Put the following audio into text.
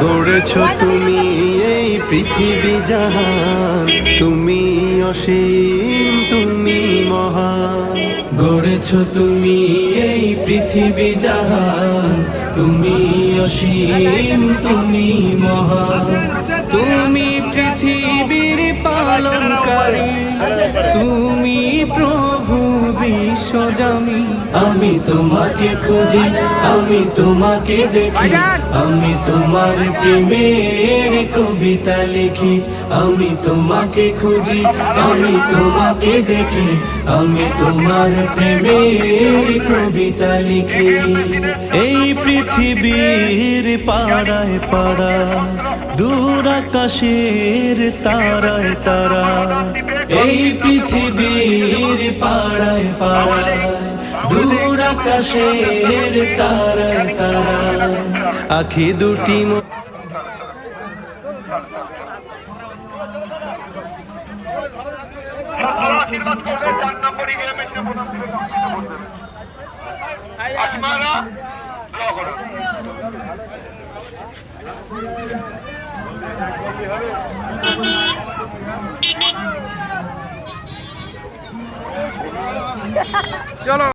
গড়েছ তুমি এই পৃথিবী জাহান, তুমি অসীম তুমি মহান। গড়েছ তুমি এই পৃথিবী জাহান, তুমি অসীম তুমি মহান। তুমি পৃথিবীর পালনকারী, তুমি প্রভু বিশ্বজামি। আমি তোমাকে খুঁজি, আমি তোমাকে দেখি, আমি তোমার প্রেমের কবিতা লিখি। আমি তোমাকে খুঁজি, আমি তোমাকে দেখি, আমি তোমার প্রেমের কবিতা লিখি। এই পৃথিবীর পাড়ায় পাড়া, দূর আকাশের তারায় তারা। এই পৃথিবীর পাড়ায় পাড়ায়, দূর আকাশের তারায় তারা। আখি দুটি আশীর্বাদ করবে 4 নম্বরই গেলে মেট্রোপোলিটন থেকে আসমানা দোয়া করো। চলো।